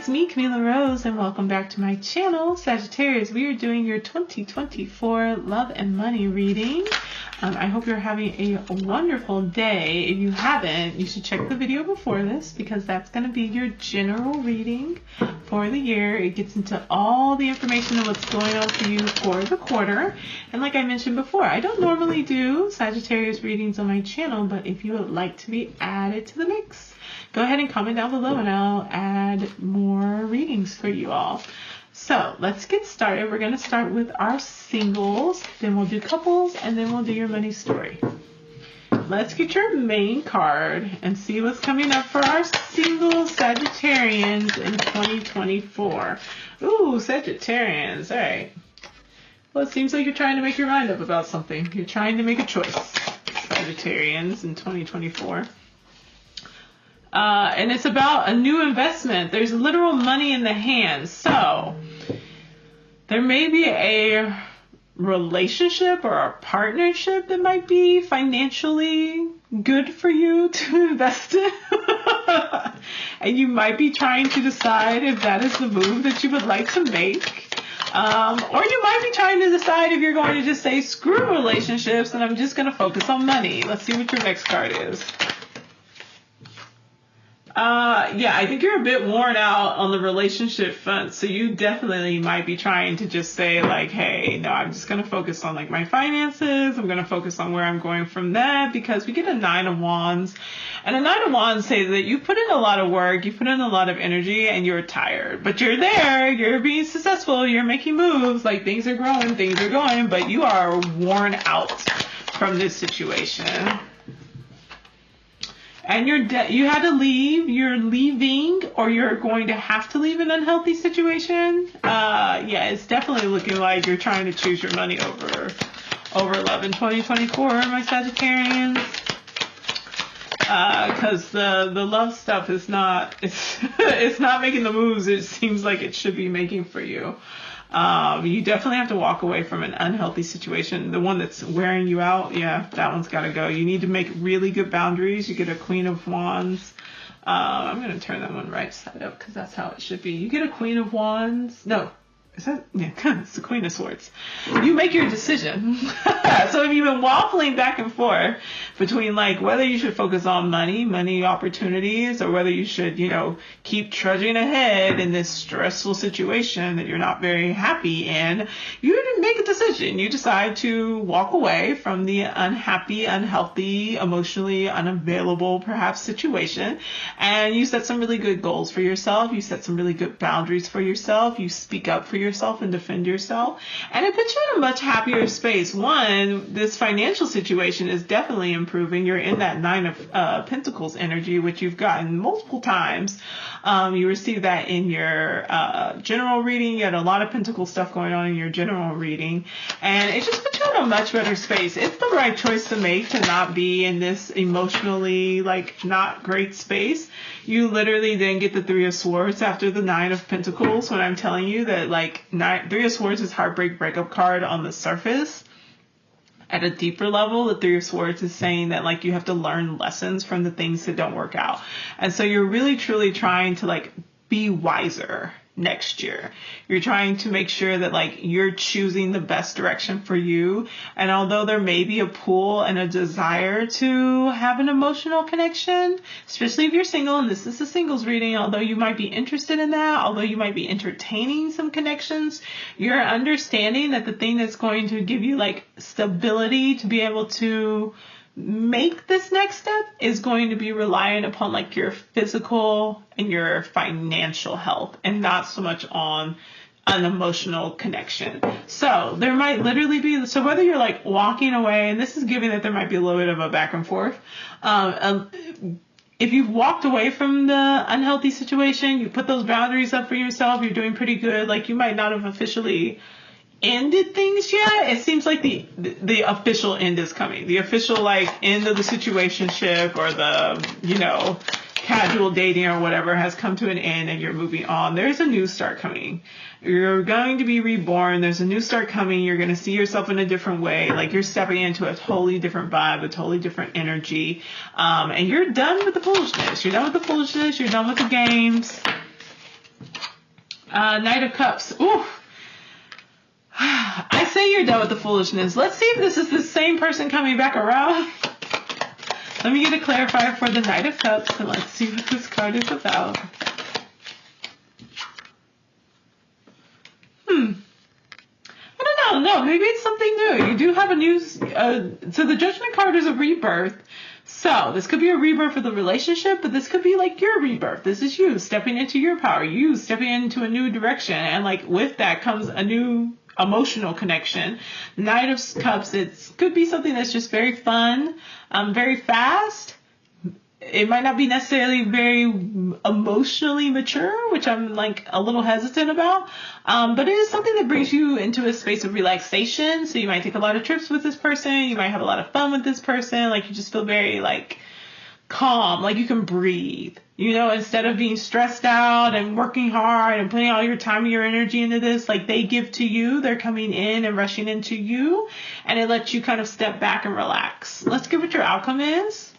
it's me, Camila Rose, and welcome back to my channel, Sagittarius. We are doing your 2024 love and money reading. I hope you're having a wonderful day. If you haven't, you should check the video before this because that's going to be your general reading for the year. It gets into all the information of what's going on for you for the quarter. And like I mentioned before, I don't normally do Sagittarius readings on my channel, but if you would like to be added to the mix, go ahead and comment down below and I'll add more readings for you all. So let's get started. We're going to start with our singles, then we'll do couples, and then we'll do your money story. Let's get your main card and see what's coming up for our single Sagittarians in 2024. Ooh, Sagittarians. All right. Well, it seems like you're trying to make your mind up about something. You're trying to make a choice, Sagittarians in 2024. And it's about a new investment. There's literal money in the hands. So there may be a relationship or a partnership that might be financially good for you to invest in. And you might be trying to decide if that is the move that you would like to make. Or you might be trying to decide if you're going to just say, screw relationships and I'm just going to focus on money. Let's see what your next card is. Yeah, I think you're a bit worn out on the relationship front. So you definitely might be trying to just say like, hey, no, I'm just going to focus on like my finances. I'm going to focus on where I'm going from that, because we get a 9 of Wands, and a 9 of Wands says that you put in a lot of work, you put in a lot of energy, and you're tired, but you're there, you're being successful, you're making moves, like things are growing, things are going, but you are worn out from this situation. And you had to leave, you're leaving, or you're going to have to leave an unhealthy situation. Yeah, it's definitely looking like you're trying to choose your money over love in 2024, my Sagittarians. Because the love stuff is not, it's not making the moves it seems like it should be making for you. You definitely have to walk away from an unhealthy situation. The one that's wearing you out, yeah, that one's got to go. You need to make really good boundaries. You get a Queen of Wands. I'm going to turn that one right side up because that's how it should be. You get a Queen of Wands. No. Is that, yeah, it's the Queen of Swords. You make your decision. So if you've been waffling back and forth between like whether you should focus on money opportunities, or whether you should, keep trudging ahead in this stressful situation that you're not very happy in, you make a decision. You decide to walk away from the unhappy, unhealthy, emotionally unavailable perhaps situation, and you set some really good goals for yourself. You set some really good boundaries for yourself. You speak up for yourself and defend yourself, and it puts you in a much happier space. One, this financial situation is definitely improving. You're in that 9 of Pentacles energy, which you've gotten multiple times. You received that in your general reading. You had a lot of Pentacle stuff going on in your general reading, and it just puts you in a much better space. It's the right choice to make, to not be in this emotionally not great space. You literally then get the 3 of Swords after the 9 of Pentacles, when I'm telling you that 3 of Swords is heartbreak breakup card on the surface. At a deeper level, the 3 of Swords is saying that you have to learn lessons from the things that don't work out. And so you're really truly trying to be wiser next year. You're trying to make sure that you're choosing the best direction for you. And although there may be a pull and a desire to have an emotional connection, especially if you're single, and this is a singles reading, although you might be interested in that, although you might be entertaining some connections, you're understanding that the thing that's going to give you stability to be able to make this next step is going to be reliant upon your physical and your financial health, and not so much on an emotional connection. So there might literally be, so whether you're walking away, and this is giving that there might be a little bit of a back and forth. If you've walked away from the unhealthy situation, you put those boundaries up for yourself, you're doing pretty good. You might not have officially ended things yet. It seems like the official end is coming. The official end of the situationship, or the casual dating or whatever has come to an end, and you're moving on. There's a new start coming. You're going to be reborn. There's a new start coming. You're going to see yourself in a different way. You're stepping into a totally different vibe, a totally different energy. And you're done with the foolishness. You're done with the foolishness. You're done with the games. Knight of Cups. Ooh. I say you're done with the foolishness. Let's see if this is the same person coming back around. Let me get a clarifier for the Knight of Cups, and let's see what this card is about. I don't know. Maybe it's something new. You do have a new... so the Judgment card is a rebirth. So this could be a rebirth of the relationship, but this could be like your rebirth. This is you stepping into your power. You stepping into a new direction. And like with that comes a new emotional connection. Knight of Cups, it could be something that's just very fun, very fast. It might not be necessarily very emotionally mature, which I'm like a little hesitant about. But it is something that brings you into a space of relaxation. So you might take a lot of trips with this person. You might have a lot of fun with this person. Like you just feel very like calm, like you can breathe, you know, instead of being stressed out and working hard and putting all your time and your energy into this. Like they give to you, they're coming in and rushing into you, and it lets you kind of step back and relax. Let's get what your outcome is.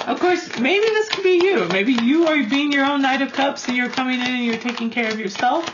Of course, maybe this could be you. Maybe you are being your own Knight of Cups and you're coming in and you're taking care of yourself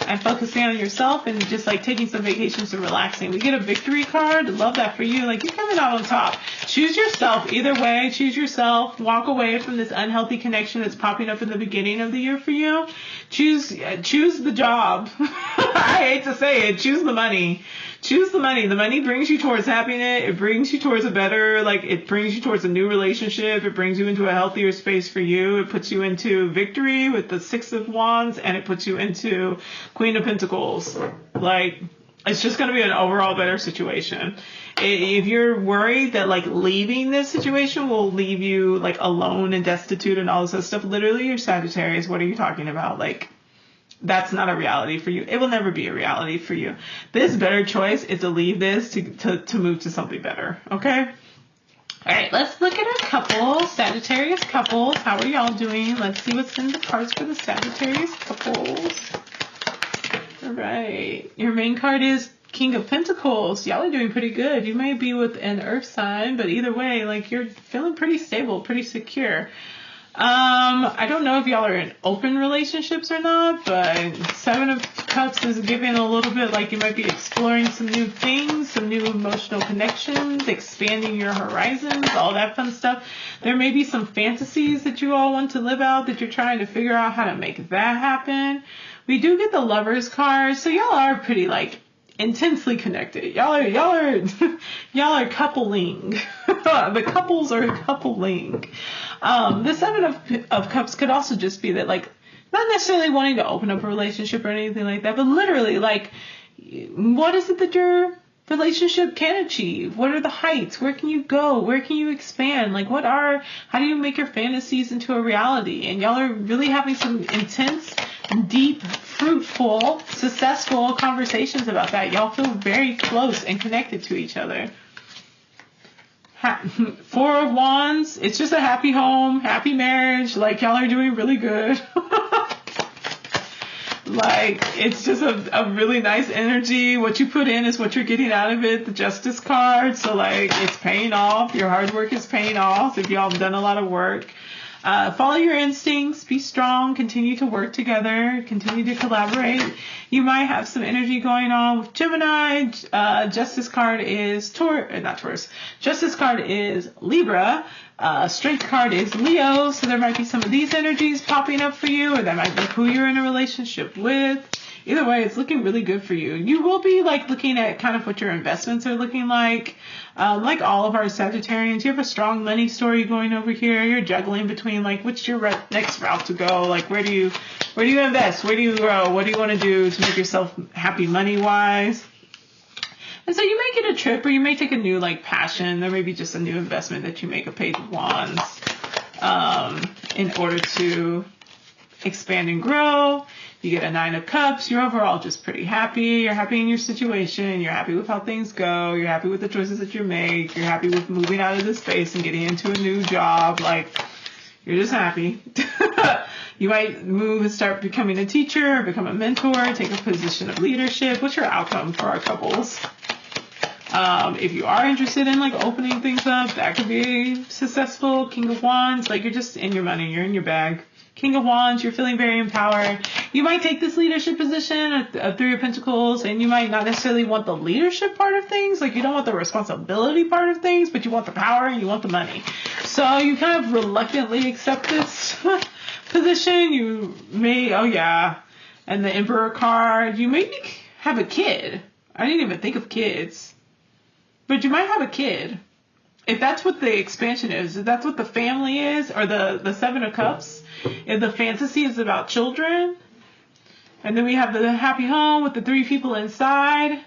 and focusing on yourself and just like taking some vacations and relaxing. We get a victory card. Love that for you. Like you're coming out on top. Choose yourself. Either way, choose yourself. Walk away from this unhealthy connection that's popping up in the beginning of the year for you. Choose the job. I hate to say it. Choose the money. Choose the money. The money brings you towards happiness. It brings you towards a better, like it brings you towards a new relationship. It brings you into a healthier space for you. It puts you into victory with the Six of Wands, and it puts you into Queen of Pentacles. Like it's just going to be an overall better situation. If you're worried that like leaving this situation will leave you like alone and destitute and all this other stuff, literally you're Sagittarius. What are you talking about? Like, that's not a reality for you. It will never be a reality for you. This better choice is to leave this to move to something better. Okay? All right, let's look at a couple. Sagittarius couples. How are y'all doing? Let's see what's in the cards for the Sagittarius couples. All right. Your main card is King of Pentacles. Y'all are doing pretty good. You may be with an earth sign, but either way, like you're feeling pretty stable, pretty secure. I don't know if y'all are in open relationships or not, but Seven of Cups is giving a little bit like you might be exploring some new things, some new emotional connections, expanding your horizons, all that fun stuff. There may be some fantasies that you all want to live out that you're trying to figure out how to make that happen. We do get the Lovers card, so y'all are pretty like intensely connected. Y'all are coupling. The couples are coupling. The Seven of Cups could also just be that, like, not necessarily wanting to open up a relationship or anything like that, but literally, like, what is it that your relationship can achieve? What are the heights? Where can you go? Where can you expand? Like, how do you make your fantasies into a reality? And y'all are really having some intense, deep, fruitful, successful conversations about that. Y'all feel very close and connected to each other. Four of Wands, it's just a happy home, happy marriage. Like, y'all are doing really good. Like, it's just a really nice energy. What you put in is what you're getting out of it. The Justice card. So, like, it's paying off. Your hard work is paying off if y'all have done a lot of work. Follow your instincts, be strong, continue to work together, continue to collaborate. You might have some energy going on with Gemini. Justice card is Taurus. Justice card is Libra. Strength card is Leo. So there might be some of these energies popping up for you, or that might be who you're in a relationship with. Either way, it's looking really good for you. You will be like looking at kind of what your investments are looking like. Like all of our Sagittarians, you have a strong money story going over here. You're juggling between like, what's your next route to go? Like, where do you invest? Where do you grow? What do you want to do to make yourself happy money wise? And so you may get a trip, or you may take a new like passion. There may be just a new investment that you make, a Page of Wands, in order to expand and grow. You get a Nine of Cups. You're overall just pretty happy. You're happy in your situation. You're happy with how things go. You're happy with the choices that you make. You're happy with moving out of this space and getting into a new job. Like, you're just happy. You might move and start becoming a teacher, become a mentor, take a position of leadership. What's your outcome for our couples? If you are interested in like opening things up, that could be successful. King of Wands, like you're just in your money. You're in your bag. King of Wands, you're feeling very empowered. You might take this leadership position, a Three of Pentacles, and you might not necessarily want the leadership part of things. Like, you don't want the responsibility part of things, but you want the power and you want the money. So you kind of reluctantly accept this position. You may, oh yeah, and the Emperor card, you maybe have a kid. I didn't even think of kids. But you might have a kid. If that's what the expansion is, if that's what the family is, or the Seven of Cups, if the fantasy is about children, and then we have the happy home with the 3 people inside,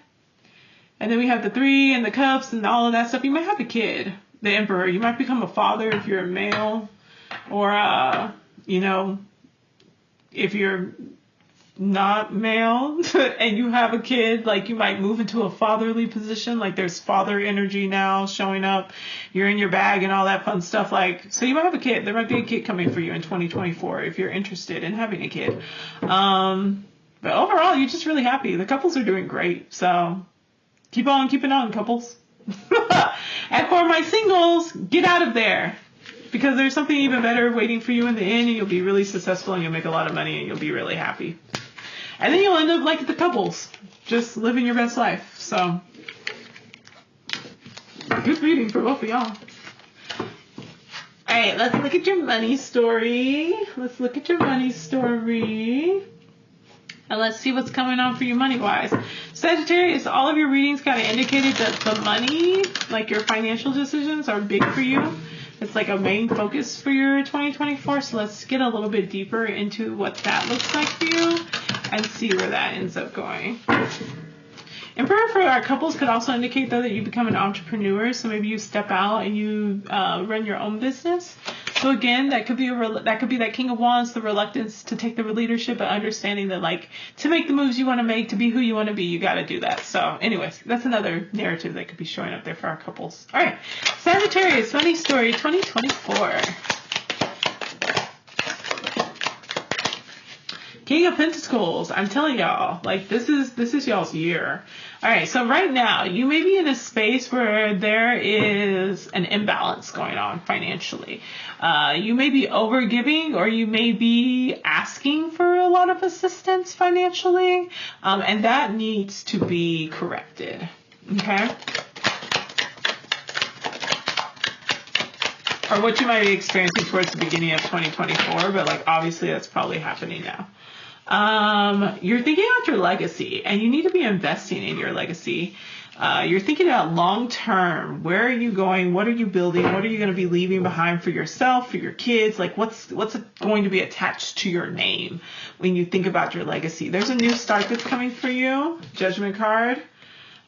and then we have the 3 and the cups and all of that stuff, you might have a kid. The Emperor, you might become a father if you're a male, or, you know, if you're not male and you have a kid, like, you might move into a fatherly position. Like, there's father energy now showing up. You're in your bag and all that fun stuff. Like, so you might have a kid. There might be a kid coming for you in 2024 if you're interested in having a kid. But overall, you're just really happy. The couples are doing great. So keep on keeping on, couples. And for my singles, get out of there, because there's something even better waiting for you in the end, and you'll be really successful and you'll make a lot of money and you'll be really happy. And then you'll end up like the couples, just living your best life. So, good reading for both of y'all. Alright, let's look at your money story. Let's look at your money story. And let's see what's coming on for you money-wise. Sagittarius, all of your readings kind of indicated that the money, like your financial decisions, are big for you. It's like a main focus for your 2024. So let's get a little bit deeper into what that looks like for you and see where that ends up going. Emperor for our couples could also indicate, though, that you become an entrepreneur. So maybe you step out and you run your own business. So again, that could be that King of Wands, the reluctance to take the leadership, but understanding that, like, to make the moves you want to make, to be who you want to be, you got to do that. So anyways, that's another narrative that could be showing up there for our couples. All right, Sagittarius, money story 2024. King of Pentacles, I'm telling y'all, like, this is y'all's year. All right, so right now, you may be in a space where there is an imbalance going on financially. You may be overgiving, or you may be asking for a lot of assistance financially, and that needs to be corrected, okay? Or what you might be experiencing towards the beginning of 2024, but, like, obviously that's probably happening now. You're thinking about your legacy, and you need to be investing in your legacy. You're thinking about long term. Where are you going? What are you building? What are you going to be leaving behind for yourself, for your kids? Like, what's going to be attached to your name when you think about your legacy? There's a new start that's coming for you. Judgment card.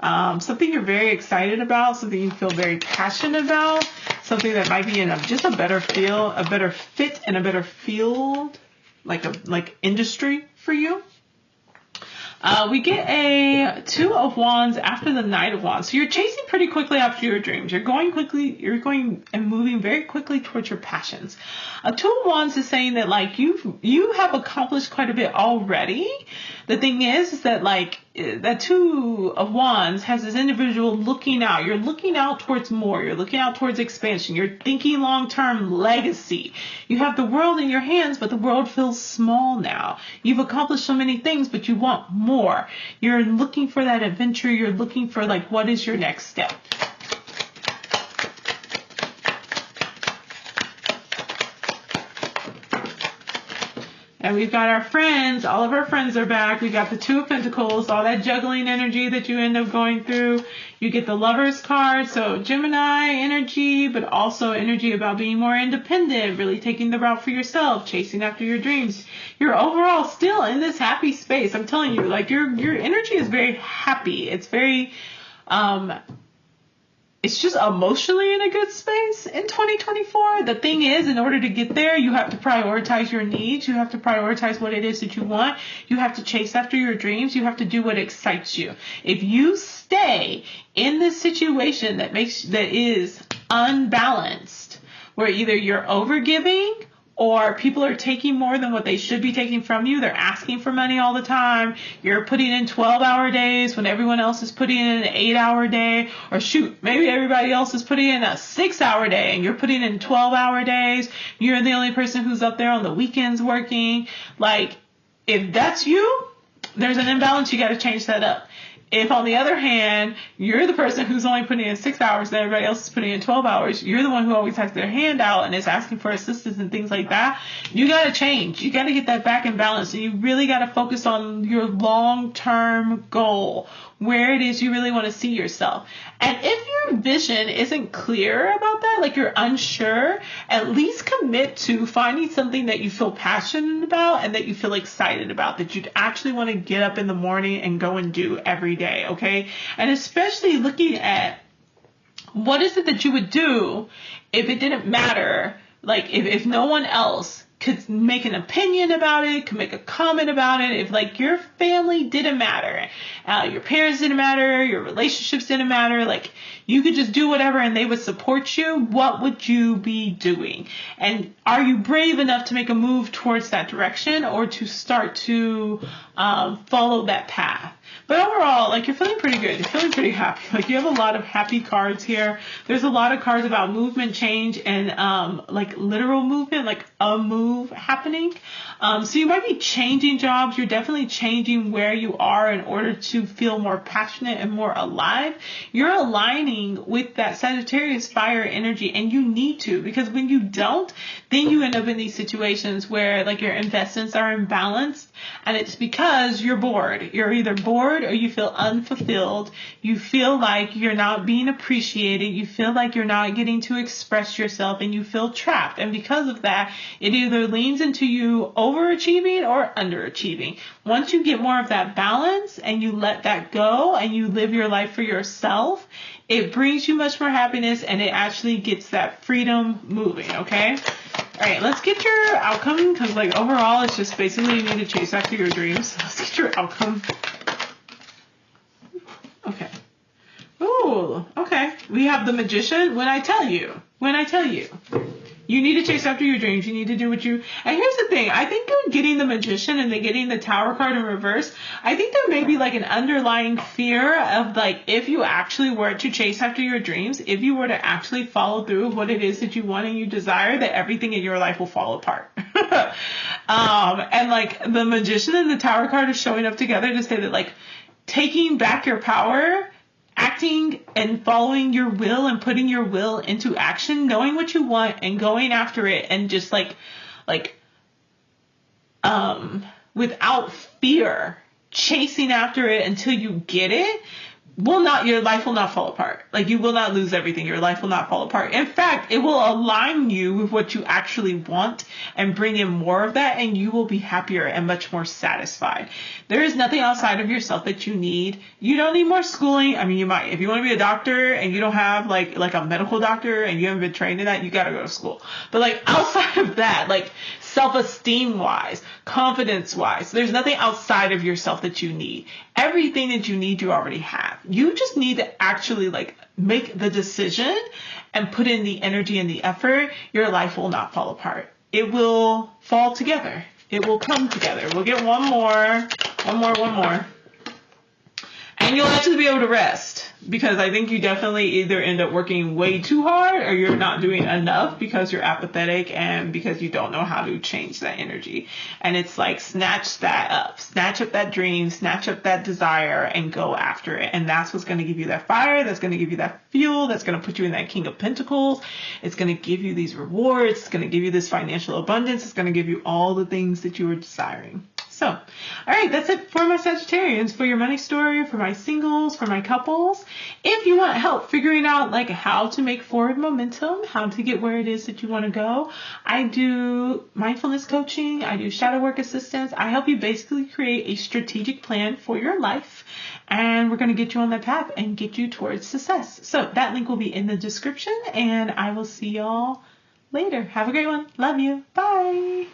Something you're very excited about, something you feel very passionate about, something that might be in just a better feel, a better fit, and a better field, like industry for you. We get a Two of Wands after the Knight of Wands. So you're chasing pretty quickly after your dreams. You're going and moving very quickly towards your passions. A Two of Wands is saying that, like, you have accomplished quite a bit already. The thing is that, like, that Two of Wands has this individual looking out. You're looking out towards more. You're looking out towards expansion. You're thinking long-term legacy. You have the world in your hands, but the world feels small now. You've accomplished so many things, but you want more. You're looking for that adventure. You're looking for, like, what is your next step? And we've got our friends. All of our friends are back. We got the Two of Pentacles, all that juggling energy that you end up going through. You get the Lovers card, so Gemini energy, but also energy about being more independent, really taking the route for yourself, chasing after your dreams. You're overall still in this happy space. I'm telling you, like, your energy is very happy. It's very, it's just emotionally in a good space in 2024. The thing is, in order to get there, you have to prioritize your needs. You have to prioritize what it is that you want. You have to chase after your dreams. You have to do what excites you. If you stay in this situation that is unbalanced, where either you're overgiving or people are taking more than what they should be taking from you. They're asking for money all the time. You're putting in 12-hour days when everyone else is putting in an 8-hour day, or shoot, maybe everybody else is putting in a 6-hour day and you're putting in 12-hour days. You're the only person who's up there on the weekends working. Like, if that's you, there's an imbalance. You got to change that up. If, on the other hand, you're the person who's only putting in 6 hours and everybody else is putting in 12 hours, you're the one who always has their hand out and is asking for assistance and things like that, you got to change. You got to get that back in balance. And you really got to focus on your long-term goal, where it is you really want to see yourself. And if your vision isn't clear about that, like you're unsure, at least commit to finding something that you feel passionate about and that you feel excited about, that you'd actually want to get up in the morning and go and do every day, okay? And especially looking at what is it that you would do if it didn't matter, like if no one else could make an opinion about it, could make a comment about it, if like your family didn't matter, your parents didn't matter, your relationships didn't matter, like you could just do whatever and they would support you, what would you be doing? And are you brave enough to make a move towards that direction, or to start to follow that path? But overall, like, you're feeling pretty good. You're feeling pretty happy. Like, you have a lot of happy cards here. There's a lot of cards about movement, change, and like literal movement, like a move happening. So you might be changing jobs. You're definitely changing where you are in order to feel more passionate and more alive. You're aligning with that Sagittarius fire energy, and you need to, because when you don't, then you end up in these situations where like your investments are imbalanced, and it's because you're bored. You're either bored or you feel unfulfilled. You feel like you're not being appreciated. You feel like you're not getting to express yourself, and you feel trapped. And because of that, it either leans into you overachieving or underachieving. Once you get more of that balance and you let that go and you live your life for yourself, it brings you much more happiness, and it actually gets that freedom moving, okay? All right, let's get your outcome, because like overall it's just basically you need to chase after your dreams. Let's get your outcome. Okay. Ooh, okay. We have the Magician. When I tell you, you need to chase after your dreams. You need to do what you... And here's the thing. I think getting the Magician and then getting the Tower card in reverse, I think there may be like an underlying fear of like, if you actually were to chase after your dreams, if you were to actually follow through with what it is that you want and you desire, that everything in your life will fall apart. And like the Magician and the Tower card is showing up together to say that like taking back your power, acting and following your will and putting your will into action, knowing what you want and going after it, and just without fear, chasing after it until you get it, your life will not fall apart. Like, you will not lose everything. Your life will not fall apart. In fact, it will align you with what you actually want and bring in more of that, and you will be happier and much more satisfied. There is nothing outside of yourself that you need. You don't need more schooling. I mean, you might. If you want to be a doctor and you don't have like a medical doctor and you haven't been trained in that, you got to go to school. But like outside of that, like self-esteem wise, confidence wise, there's nothing outside of yourself that you need. Everything that you need, you already have. You just need to actually like make the decision and put in the energy and the effort. Your life will not fall apart. It will fall together. It will come together. We'll get one more. And you'll actually be able to rest, because I think you definitely either end up working way too hard or you're not doing enough because you're apathetic and because you don't know how to change that energy. And it's like, snatch that up, snatch up that dream, snatch up that desire and go after it. And that's what's going to give you that fire. That's going to give you that fuel. That's going to put you in that King of Pentacles. It's going to give you these rewards. It's going to give you this financial abundance. It's going to give you all the things that you were desiring. So, all right, that's it for my Sagittarians, for your money story, for my singles, for my couples. If you want help figuring out like how to make forward momentum, how to get where it is that you want to go, I do mindfulness coaching. I do shadow work assistance. I help you basically create a strategic plan for your life, and we're going to get you on that path and get you towards success. So that link will be in the description, and I will see y'all later. Have a great one. Love you. Bye.